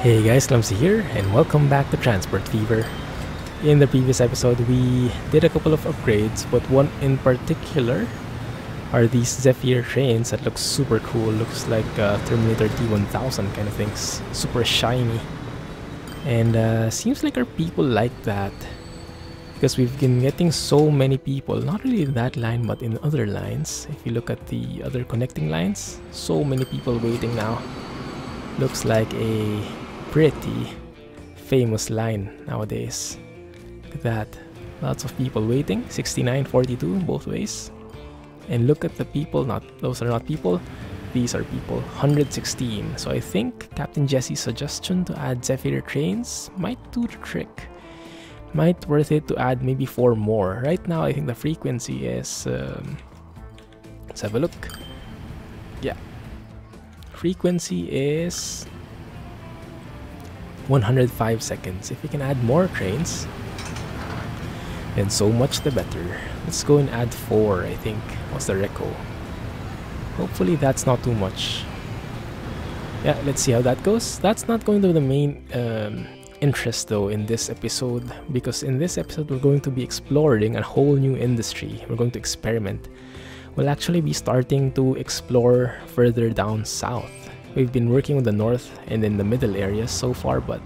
Hey guys, Clumsy here, and welcome back to Transport Fever. In the previous episode, we did a couple of upgrades, but one in particular are these Zephyr trains that look super cool. Looks like Terminator T1000 kind of things. Super shiny. And seems like our people like that, because we've been getting so many people, not really in that line, but in other lines. If you look at the other connecting lines, so many people waiting now. Looks like a pretty famous line nowadays. Look at that. Lots of people waiting. 69-42 both ways. And look at the people. Those are not people. These are people. 116. So I think Captain Jesse's suggestion to add Zephyr trains might do the trick. Might worth it to add maybe 4 more. Right now I think the frequency is let's have a look. Yeah. Frequency is 105 seconds. If we can add more trains, then so much the better. Let's go and add 4, I think. What's the reco? Hopefully that's not too much. Yeah, let's see how that goes. That's not going to be the main interest though in this episode, because in this episode we're going to be exploring a whole new industry. We're going to experiment. We'll actually be starting to explore further down south. We've been working with the north and in the middle areas so far, but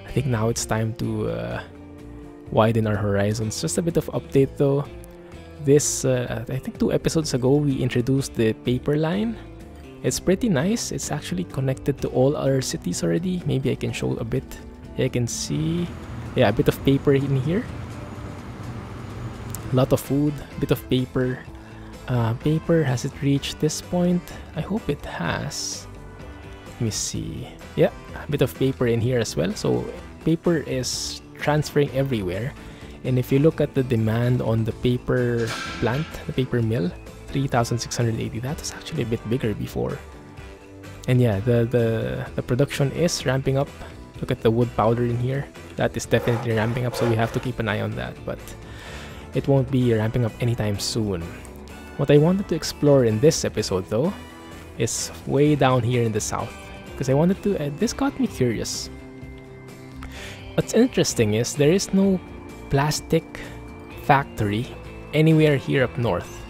I think now it's time to widen our horizons. Just a bit of update though. This, I think 2 episodes ago, we introduced the paper line. It's pretty nice. It's actually connected to all our cities already. Maybe I can show a bit. I can see, yeah, a bit of paper in here. A lot of food, a bit of paper. Paper, has it reached this point? I hope it has. Let me see. Yeah, a bit of paper in here as well. So paper is transferring everywhere. And if you look at the demand on the paper plant, the paper mill, 3,680. That was actually a bit bigger before. And yeah, the production is ramping up. Look at the wood powder in here. That is definitely ramping up, so we have to keep an eye on that. But it won't be ramping up anytime soon. What I wanted to explore in this episode though is way down here in the south, because I wanted to, this got me curious. What's interesting is there is no plastic factory anywhere here up north,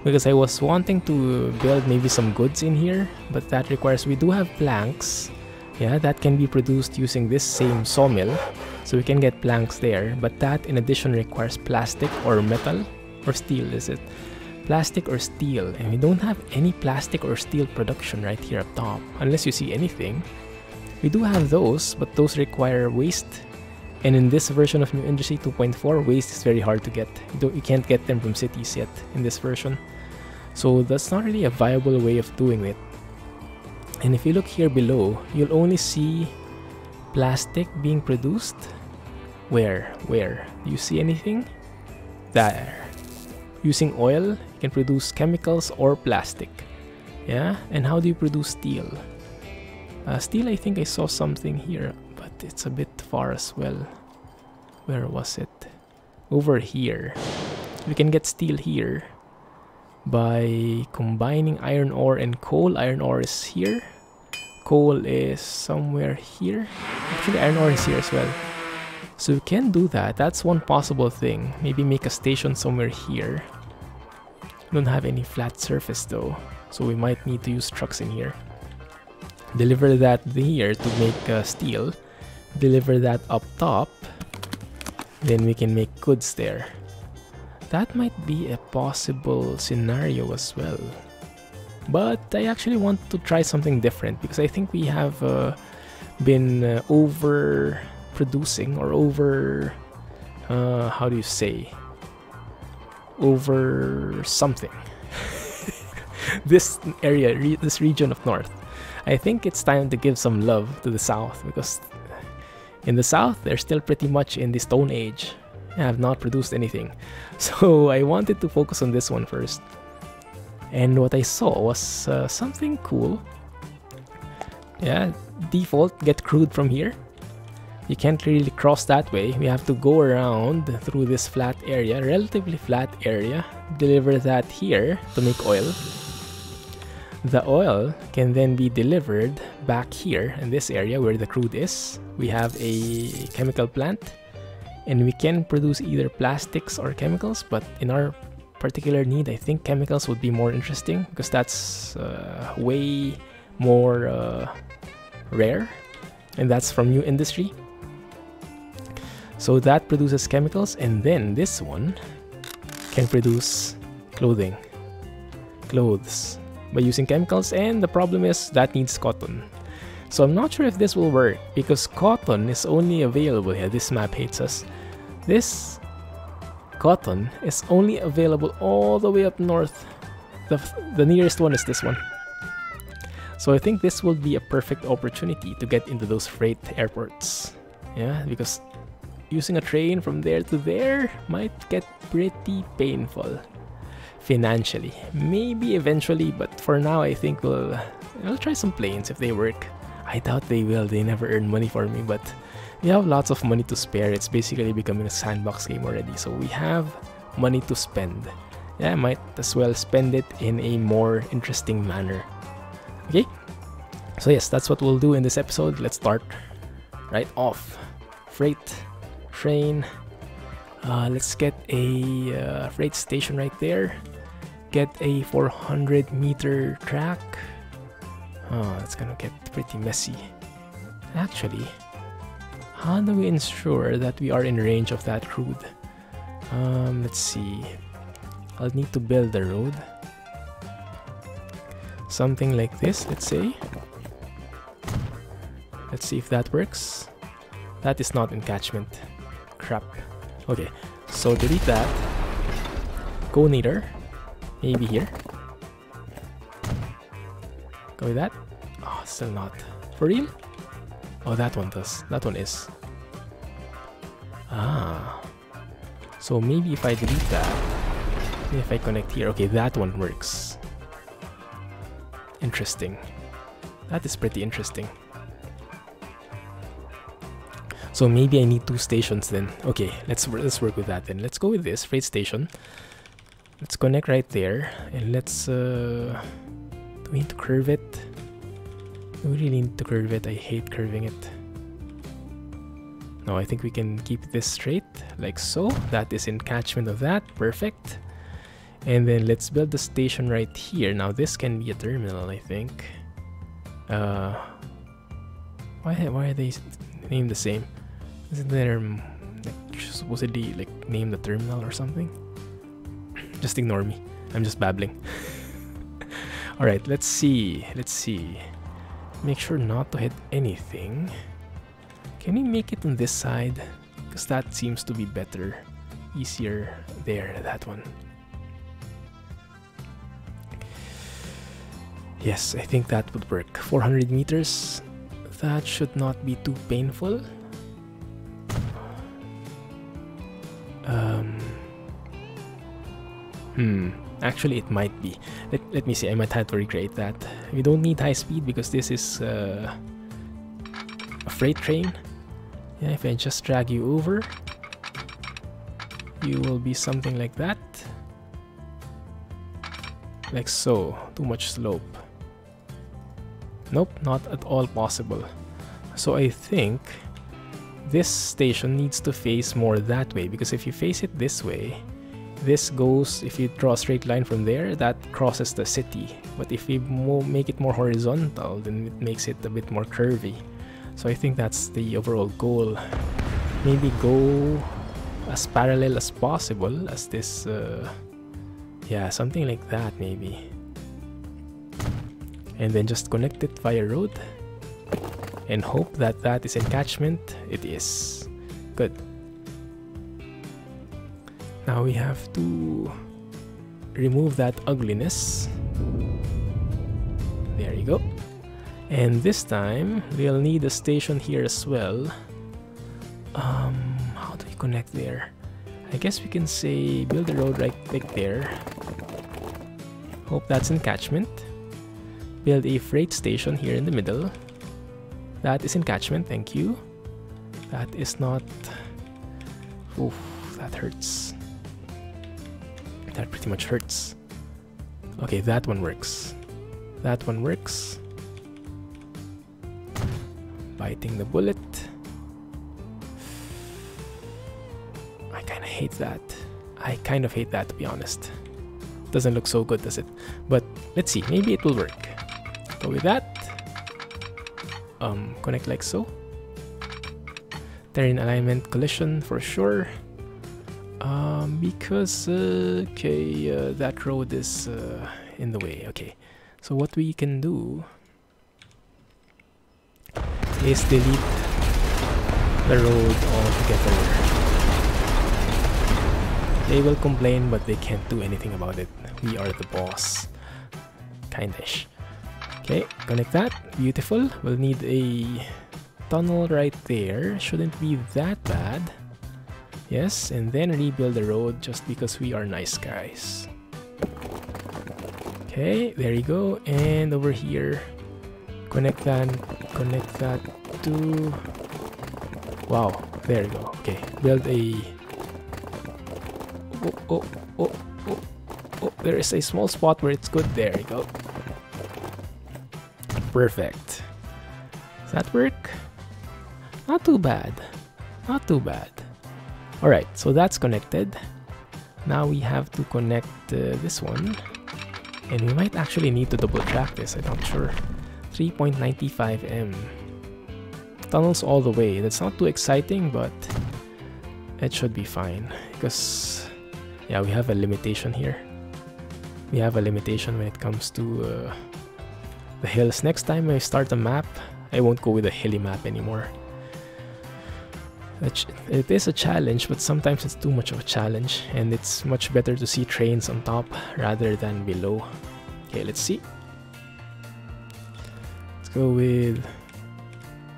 because I was wanting to build maybe some goods in here, but that requires, we do have planks, yeah, that can be produced using this same sawmill, so we can get planks there, but that in addition requires plastic or metal or steel, is it? Plastic or steel, and we don't have any plastic or steel production right here up top, unless you see anything. We do have those, but those require waste, and in this version of New Industry 2.4, waste is very hard to get. You can't get them from cities yet in this version, so that's not really a viable way of doing it. And if you look here below, you'll only see plastic being produced. Where? Do you see anything? There. Using oil, you can produce chemicals or plastic. Yeah, and how do you produce steel? Steel, I think I saw something here, but it's a bit far as well. Where was it? Over here. We can get steel here by combining iron ore and coal. Iron ore is here. Coal is somewhere here. Actually, iron ore is here as well. So we can do that. That's one possible thing. Maybe make a station somewhere here. We don't have any flat surface though, so we might need to use trucks in here. Deliver that here to make steel. Deliver that up top. Then we can make goods there. That might be a possible scenario as well. But I actually want to try something different, because I think we have been overproducing, or over, how do you say, over something. This area, this region of north. I think it's time to give some love to the south, because in the south they're still pretty much in the Stone Age. I have not produced anything, so I wanted to focus on this one first. And what I saw was something cool. Yeah, default, get crude from here. You can't really cross that way. We have to go around through this flat area, relatively flat area, deliver that here to make oil. The oil can then be delivered back here in this area where the crude is, we have a chemical plant, and we can produce either plastics or chemicals, but in our particular need, I think chemicals would be more interesting because that's way more rare, and that's from new industry. So that produces chemicals, and then this one can produce clothes by using chemicals, and the problem is that needs cotton. So I'm not sure if this will work because cotton is only available here. This map hates us. This cotton is only available all the way up north. The nearest one is this one. So I think this will be a perfect opportunity to get into those freight airports. Yeah, because using a train from there to there might get pretty painful financially. Maybe eventually, but for now I think we'll try some planes if they work. I doubt they will. They never earn money for me, but we have lots of money to spare. It's basically becoming a sandbox game already, so we have money to spend. Yeah, I might as well spend it in a more interesting manner. Okay, so yes, that's what we'll do in this episode. Let's start right off. Freight train. Let's get a freight station right there. Get a 400-meter track. Oh, that's gonna get pretty messy. Actually, how do we ensure that we are in range of that crude? Let's see. I'll need to build the road. Something like this, let's say. Let's see if that works. That is not encatchment. Crap. Okay, so delete that. Go neater. Maybe here. Go with that. Oh, still not. For real? Oh, that one does. That one is. Ah. So maybe if I delete that, if I connect here, okay, that one works. Interesting. That is pretty interesting. So maybe I need 2 stations then. Okay, let's work with that then. Let's go with this freight station. Let's connect right there, and let's do we need to curve it? Do we really need to curve it? I hate curving it. No, I think we can keep this straight like so. That is encatchment of that. Perfect. And then let's build the station right here. Now this can be a terminal, I think. Why are they named the same? Isn't there like supposedly like name the terminal or something? Just ignore me. I'm just babbling. Alright, let's see. Make sure not to hit anything. Can we make it on this side? Because that seems to be better. Easier. There, that one. Yes, I think that would work. 400 meters. That should not be too painful. Actually, it might be. Let me see. I might have to recreate that. We don't need high speed because this is a freight train. Yeah, if I just drag you over, you will be something like that. Like so. Too much slope. Nope, not at all possible. So I think this station needs to face more that way, because if you face it this way, this goes, if you draw a straight line from there, that crosses the city. But if we make it more horizontal, then it makes it a bit more curvy. So I think that's the overall goal. Maybe go as parallel as possible as this, yeah, something like that maybe. And then just connect it via road and hope that that is encatchment. It is. Good. Now we have to remove that ugliness. There you go. And this time we'll need a station here as well. How do we connect there? I guess we can say build a road right there. Hope that's encatchment. Build a freight station here in the middle. That is encatchment, thank you. That is not... Oof, that hurts. That pretty much hurts. Okay, that one works. That one works. Biting the bullet. I kind of hate that. I kind of hate that, to be honest. Doesn't look so good, does it? But let's see, maybe it will work. Go with that. Connect like so. Terrain alignment collision for sure. Because okay, that road is in the way. Okay, so what we can do is delete the road altogether. They will complain, but they can't do anything about it. We are the boss. Kindish. Okay, connect that. Beautiful. We'll need a tunnel right there. Shouldn't be that bad. Yes, and then rebuild the road just because we are nice guys. Okay, there you go. And over here, connect that to... Wow, there you go. Okay, build a... Oh, there is a small spot where it's good. There you go. Perfect. Does that work? Not too bad. Not too bad. Alright, so that's connected. Now we have to connect this one. And we might actually need to double track this, I'm not sure. 3.95 m. Tunnels all the way. That's not too exciting, but it should be fine. Because, yeah, we have a limitation here. We have a limitation when it comes to the hills. Next time I start a map, I won't go with a hilly map anymore. It is a challenge, but sometimes it's too much of a challenge, and it's much better to see trains on top rather than below. Okay, let's see. Let's go with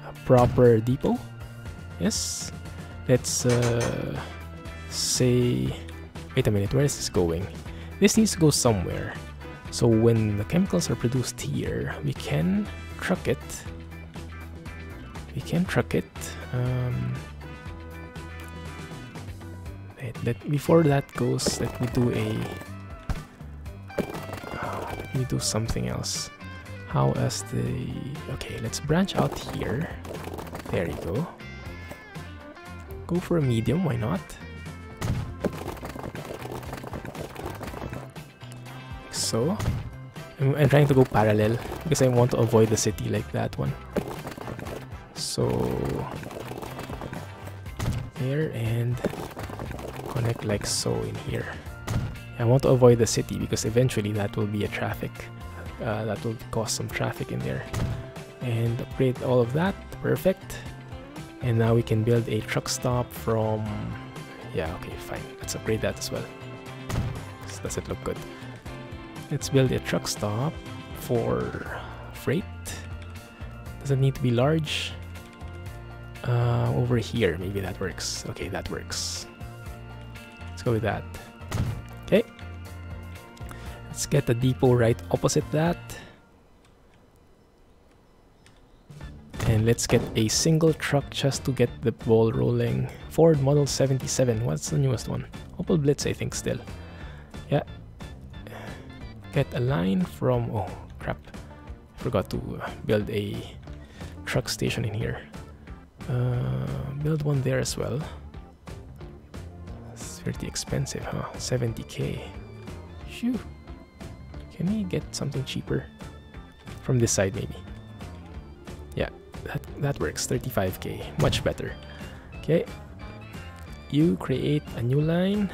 a proper depot. Yes. Let's say... Wait a minute, where is this going? This needs to go somewhere. So when the chemicals are produced here, we can truck it. We can truck it. Before that goes, let me do something else. How as the... Okay, let's branch out here. There you go. Go for a medium, why not? So, I'm trying to go parallel because I want to avoid the city like that one. So, there, and connect like so in here. I want to avoid the city because eventually that will be a traffic. That will cause some traffic in there. And upgrade all of that. Perfect. And now we can build a truck stop from... Yeah, okay, fine. Let's upgrade that as well. Does it look good? Let's build a truck stop for freight. Doesn't need to be large. Over here, maybe that works. Okay, that works. Let's go with that. Okay. Let's get a depot right opposite that. And let's get a single truck just to get the ball rolling. Ford Model 77. What's the newest one? Opel Blitz, I think, still. Yeah. Get a line from... Oh, crap. Forgot to build a truck station in here. Build one there as well. It's pretty expensive, huh? 70k. Phew. Can we get something cheaper? From this side, maybe. Yeah, that works. 35k. Much better. Okay. You create a new line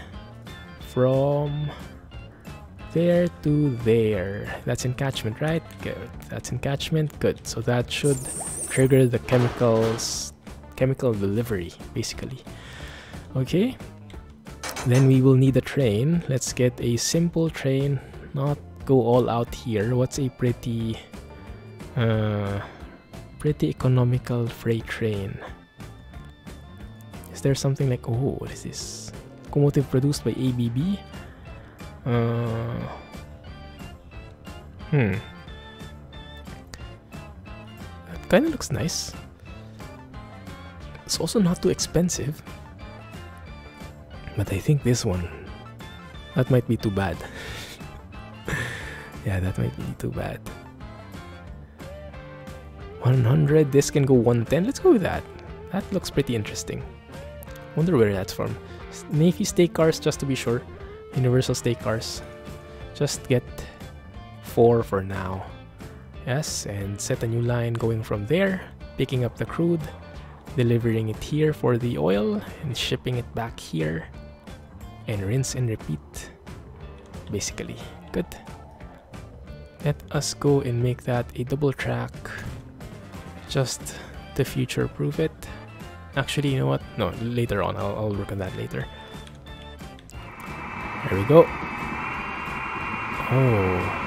from there to there. That's encatchment, right? Good. That's encatchment. Good. So that should trigger the chemical delivery, basically. Okay. Then we will need a train. Let's get a simple train, not go all out here. What's a pretty economical freight train? Is there something like, oh, what is this? Locomotive produced by ABB? That kind of looks nice. It's also not too expensive. But I think this one, that might be too bad. Yeah, that might be too bad. 100. This can go 110. Let's go with that. That looks pretty interesting. Wonder where that's from. Navy stake cars, just to be sure. Universal stake cars. Just get 4 for now. Yes, and set a new line going from there, picking up the crude, delivering it here for the oil, and shipping it back here. And rinse and repeat. Basically. Good. Let us go and make that a double track. Just to future proof it. Actually, you know what? No, later on. I'll work on that later. There we go. Oh.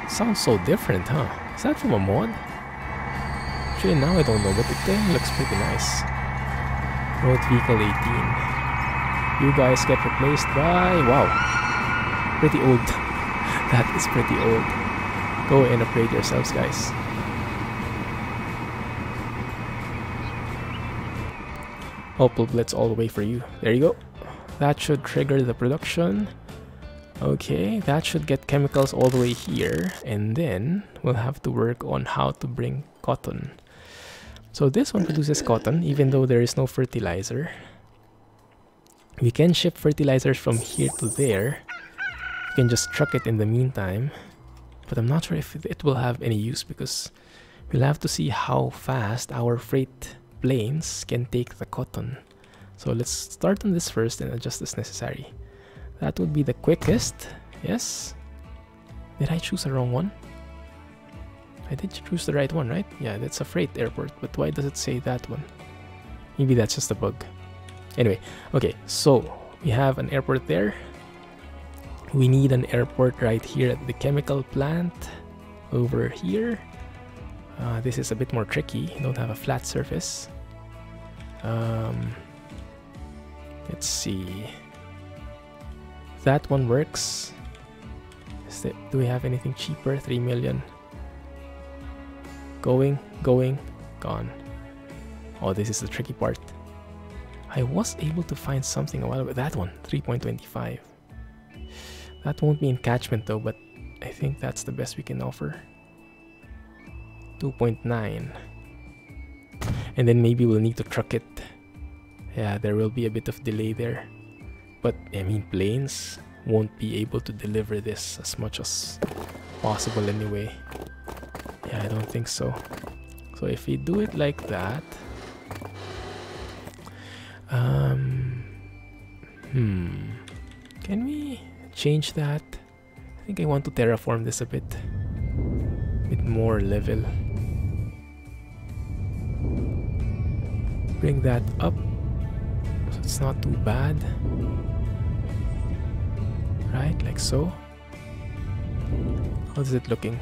Sounds so different, huh? Is that from a mod? Actually, now I don't know, but it looks pretty nice. Road Vehicle 18. You guys get replaced by... Wow. Pretty old. That is pretty old. Go and upgrade yourselves, guys. Opal Blitz all the way for you. There you go. That should trigger the production. Okay, that should get chemicals all the way here. And then we'll have to work on how to bring cotton. So this one produces cotton, even though there is no fertilizer. We can ship fertilizers from here to there. You can just truck it in the meantime. But I'm not sure if it will have any use, because we'll have to see how fast our freight planes can take the cotton. So let's start on this first and adjust as necessary. That would be the quickest. Yes. Did I choose the wrong one? I did choose the right one, right? Yeah, that's a freight airport, but why does it say that one? Maybe that's just a bug. Anyway, okay, so we have an airport there. We need an airport right here at the chemical plant over here. This is a bit more tricky. You don't have a flat surface. Let's see. That one works. Do we have anything cheaper? 3 million. Going, gone. Oh, this is the tricky part. I was able to find something a while ago. That one, 3.25. That won't be in catchment though, but I think that's the best we can offer. 2.9. And then maybe we'll need to truck it. Yeah, there will be a bit of delay there. But, I mean, planes won't be able to deliver this as much as possible anyway. Yeah, I don't think so. So if we do it like that... Can we change that? I think I want to terraform this a bit more level. Bring that up so it's not too bad. Right, like so. How's it looking?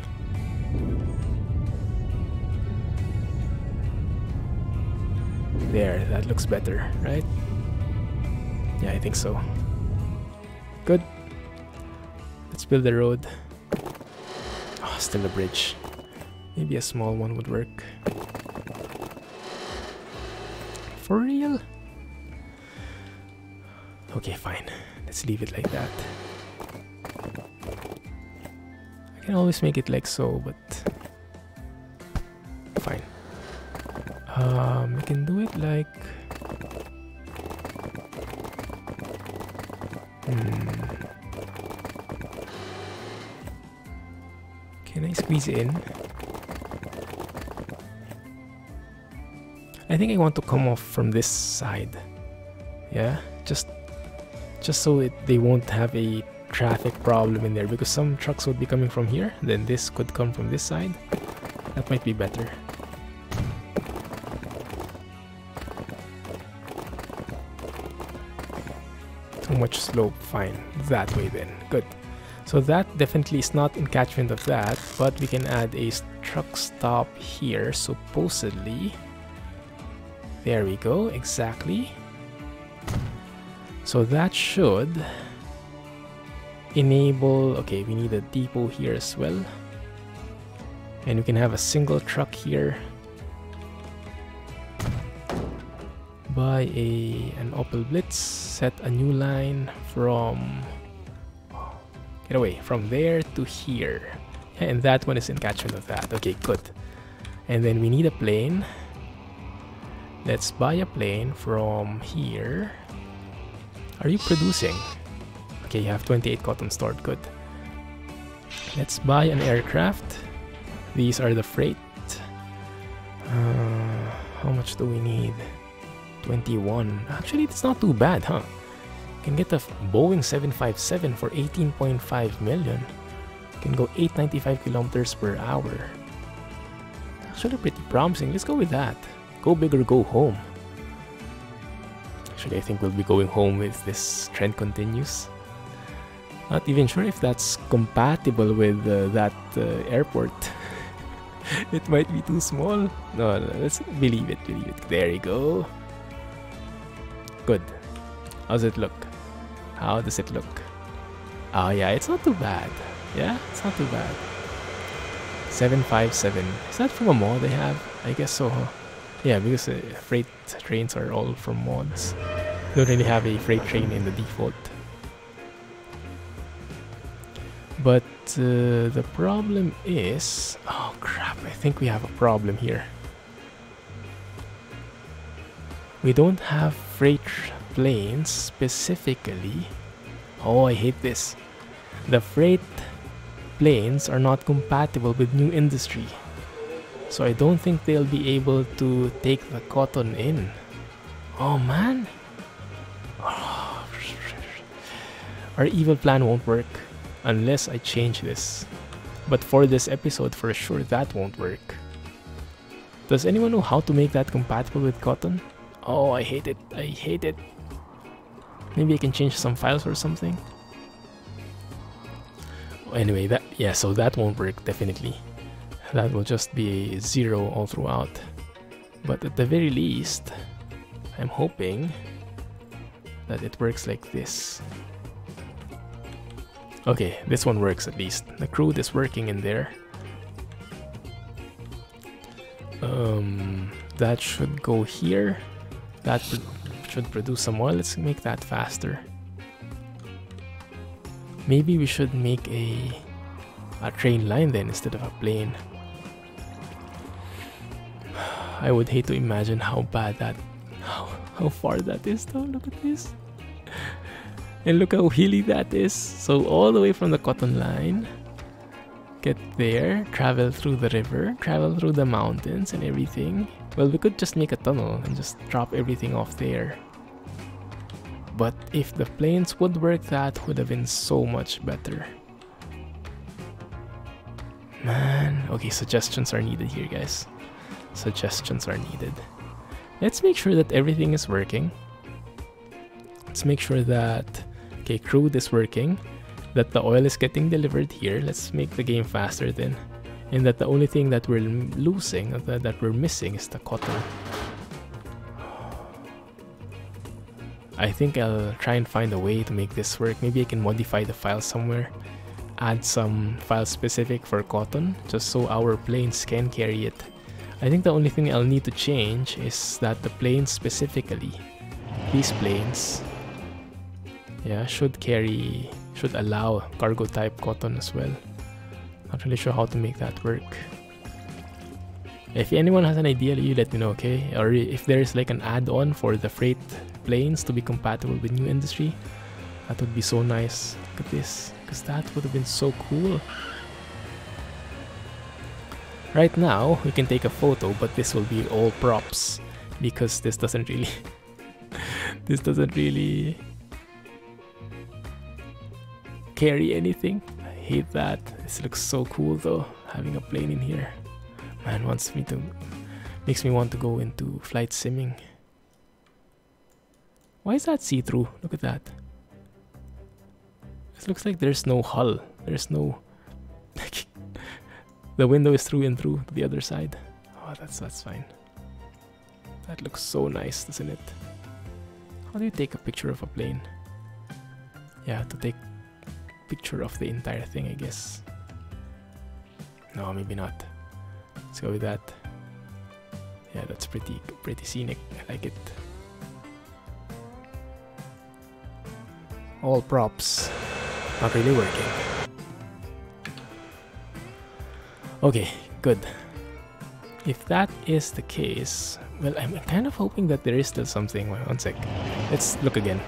There, that looks better, right? Yeah, I think so. Good. Let's build the road. Oh, still a bridge. Maybe a small one would work. For real? Okay, fine. Let's leave it like that. I can always make it like so, but... Fine. We can do it like... Can I squeeze it in? I think I want to come off from this side. Yeah, just so they won't have a traffic problem in there, because some trucks would be coming from here, then this could come from this side. That might be better. Too much slope, fine. That way then, good. So that definitely is not in catchment of that, but we can add a truck stop here, supposedly. There we go, exactly. So that should enable... Okay, we need a depot here as well. And we can have a single truck here. Buy an Opel Blitz, set a new line from... Get away, from there to here. And that one is in catchment of that. Okay, good. And then we need a plane. Let's buy a plane from here. Are you producing? Okay, you have 28 cotton stored, good. Let's buy an aircraft. These are the freight. How much do we need? 21. Actually, it's not too bad, huh? You can get a Boeing 757 for 18.5 million. You can go 895 kilometers per hour. Actually pretty promising. Let's go with that. Go big or go home. Actually, I think we'll be going home if this trend continues. Not even sure if that's compatible with that airport. It might be too small. No, let's believe it, believe it. There you go. Good. How's it look? How does it look? Oh yeah, it's not too bad. Yeah, it's not too bad. 757. Is that from a mod they have? I guess so, huh? Yeah, because freight trains are all from mods. Don't really have a freight train in the default. But the problem is... Oh crap, I think we have a problem here. We don't have freight planes specifically. Oh, I hate this. The freight planes are not compatible with new industry. So I don't think they'll be able to take the cotton in. Oh man. Oh. Our evil plan won't work unless I change this. But for this episode, for sure, that won't work. Does anyone know how to make that compatible with cotton? Oh, I hate it. I hate it. Maybe I can change some files or something. Anyway, that, yeah, so that won't work, definitely. That will just be a 0 all throughout. But at the very least, I'm hoping that it works like this. Okay, this one works at least. The crude is working in there. That should go here. That should produce some oil. Let's make that faster. Maybe we should make a train line then instead of a plane. I would hate to imagine how bad that, how far that is though. Look at this. And look how hilly that is. So all the way from the cotton line, get there, travel through the river, travel through the mountains and everything. Well, we could just make a tunnel and just drop everything off there. But if the planes would work, that would have been so much better. Man, okay, suggestions are needed here, guys. Suggestions are needed. Let's make sure that everything is working. Let's make sure that, okay, crude is working, that the oil is getting delivered here. Let's make the game faster then. And that the only thing that we're losing, that we're missing, is the cotton. I think I'll try and find a way to make this work. Maybe I can modify the file somewhere. Add some file specific for cotton, just so our planes can carry it. I think the only thing I'll need to change is that the planes specifically, these planes, yeah, should allow cargo type cotton as well. Not really sure how to make that work. If anyone has an idea, you let me know, okay? Or if there's like an add-on for the freight planes to be compatible with new industry, that would be so nice. Look at this, because that would have been so cool. Right now, we can take a photo, but this will be all props because this doesn't really carry anything. I hate that. This looks so cool though, having a plane in here. Man, makes me want to go into flight simming. Why is that see-through? Look at that. This looks like there's no hull. There's no the window is through and through to the other side. Oh, that's fine. That looks so nice, doesn't it? How do you take a picture of a plane? Yeah, to take a picture of the entire thing, I guess. No, maybe not. Let's go with that. Yeah, that's pretty scenic. I like it. All props. Not really working. Okay, good. If that is the case, well, I'm kind of hoping that there is still something. One sec. Let's look again.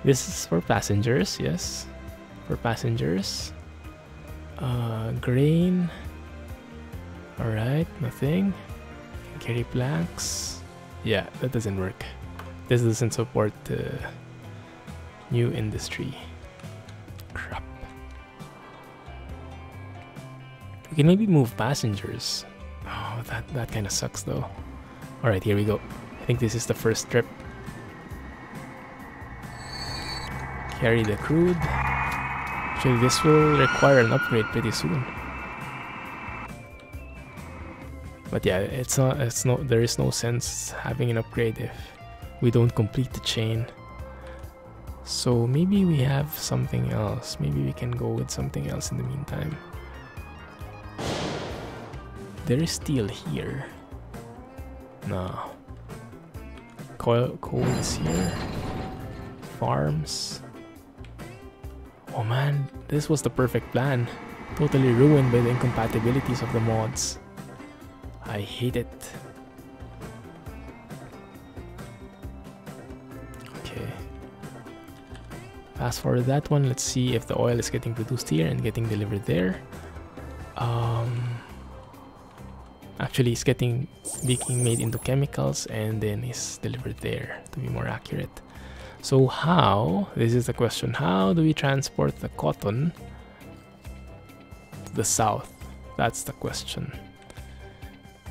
This is for passengers, yes. For passengers. Grain. Alright, nothing. Carry planks. Yeah, that doesn't work. This doesn't support the new industry. Crap. We can maybe move passengers. Oh, that kind of sucks though. Alright, here we go. I think this is the first trip. Carry the crude. Actually, this will require an upgrade pretty soon. But yeah, there is no sense having an upgrade if we don't complete the chain. So maybe we have something else. Maybe we can go with something else in the meantime. There is steel here. No. Coal is here. Farms. Oh man, this was the perfect plan. Totally ruined by the incompatibilities of the mods. I hate it. Okay. Fast forward that one. Let's see if the oil is getting produced here and getting delivered there. Actually, it's being made into chemicals and then is delivered there, to be more accurate. So how, this is the question, how do we transport the cotton to the south? That's the question.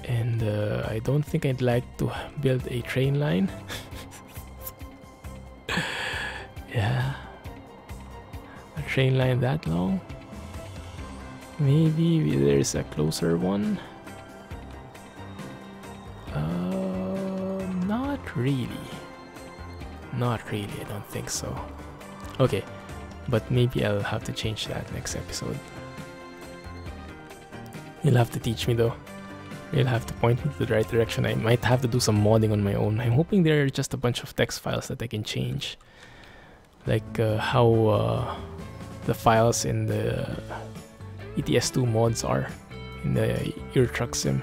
And I don't think I'd like to build a train line. Yeah. A train line that long? Maybe there's a closer one? Not really. Not really, I don't think so. Okay, but maybe I'll have to change that next episode. You'll have to teach me though. You'll have to point me to the right direction. I might have to do some modding on my own. I'm hoping there are just a bunch of text files that I can change. Like how the files in the ETS2 mods are in the Euro Truck Sim.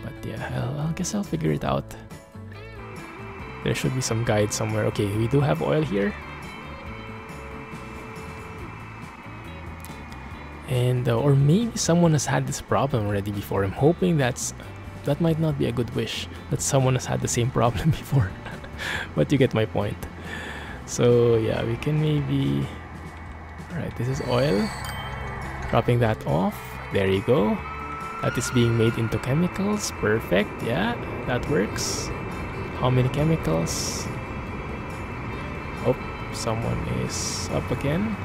But yeah, I guess I'll figure it out. There should be some guide somewhere. Okay, we do have oil here. And or maybe someone has had this problem already before. I'm hoping that might not be a good wish, that someone has had the same problem before. But you get my point. So yeah, we can maybe... Alright, this is oil. Dropping that off. There you go. That is being made into chemicals. Perfect. Yeah, that works. How many chemicals? Oh, someone is up again.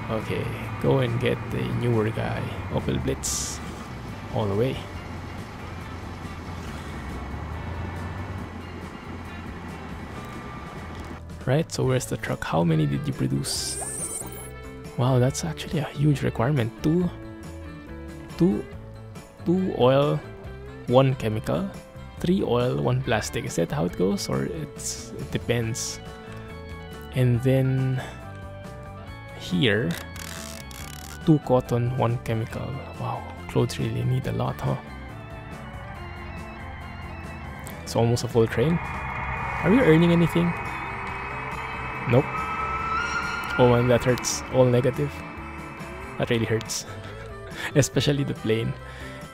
Okay, go and get the newer guy. Opel Blitz. All the way. Right, so where's the truck? How many did you produce? Wow, that's actually a huge requirement. Two oil, 1 chemical. 3 oil, 1 plastic. Is that how it goes? Or it depends. And then here, 2 cotton, 1 chemical. Wow, clothes really need a lot, huh? It's almost a full train. Are we earning anything? Nope. Oh, and that hurts. All negative. That really hurts. Especially the plane.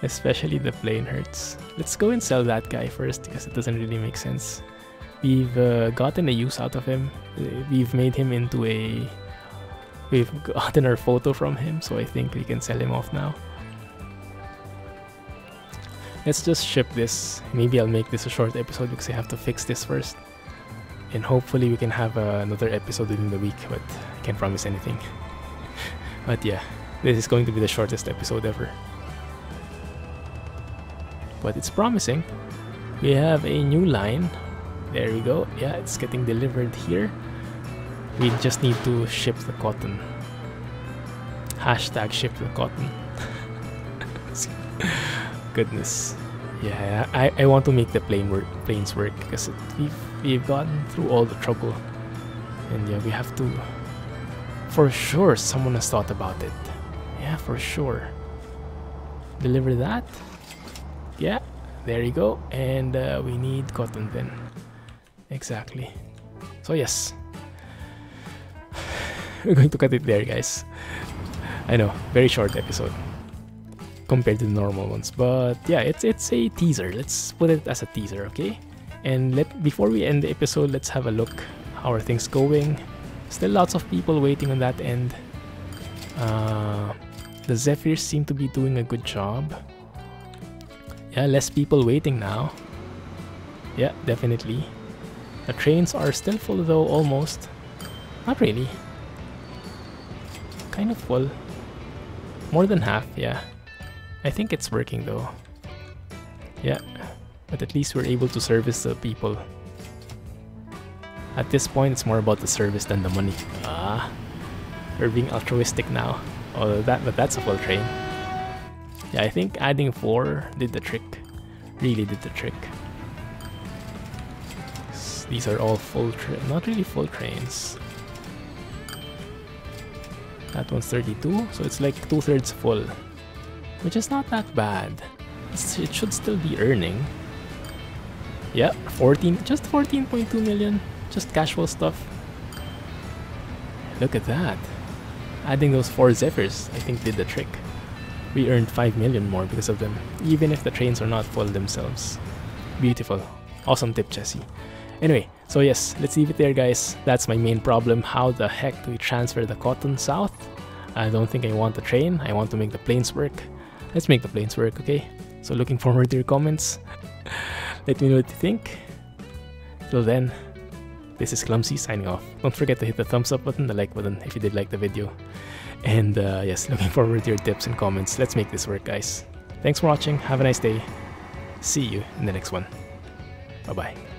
Especially the plane hurts. Let's go and sell that guy first because it doesn't really make sense. We've gotten a use out of him. We've made him into a... We've gotten our photo from him, so I think we can sell him off now. Let's just ship this. Maybe I'll make this a short episode because I have to fix this first. And hopefully we can have another episode within the week, but I can't promise anything. But yeah, this is going to be the shortest episode ever. But it's promising. We have a new line. There we go. Yeah, it's getting delivered here. We just need to ship the cotton. Hashtag ship the cotton. Goodness. Yeah, I want to make the planes work because we've gotten through all the trouble. And yeah, we have to... For sure, someone has thought about it. Yeah, for sure. Deliver that. Yeah, there you go. And we need cotton then. Exactly. So yes, we're going to cut it there, guys. I know, very short episode compared to the normal ones, but yeah, it's a teaser. Let's put it as a teaser, okay? And before we end the episode, let's have a look. How are things going? Still lots of people waiting on that end. The Zephyrs seem to be doing a good job. Yeah, less people waiting now. Yeah, definitely. The trains are still full though, almost. Not really. Kind of full. More than half, yeah. I think it's working though. Yeah, but at least we're able to service the people. At this point, it's more about the service than the money. Ah, we're being altruistic now. Oh, but that's a full train. Yeah, I think adding 4 did the trick. Really did the trick. These are all full not really full trains. That one's 32, so it's like 2/3 full. Which is not that bad. It should still be earning. Yeah, just 14.2 million. Just casual stuff. Look at that. Adding those 4 Zephyrs, I think, did the trick. We earned 5 million more because of them, even if the trains are not full themselves. Beautiful. Awesome tip, Jesse. Anyway, so yes, let's leave it there, guys. That's my main problem. How the heck do we transfer the cotton south? I don't think I want the train. I want to make the planes work. Let's make the planes work, okay? So looking forward to your comments. Let me know what you think. Till then, this is Clumsy signing off. Don't forget to hit the thumbs up button, the like button if you did like the video. And yes, looking forward to your tips and comments. Let's make this work, guys. Thanks for watching. Have a nice day. See you in the next one. Bye-bye.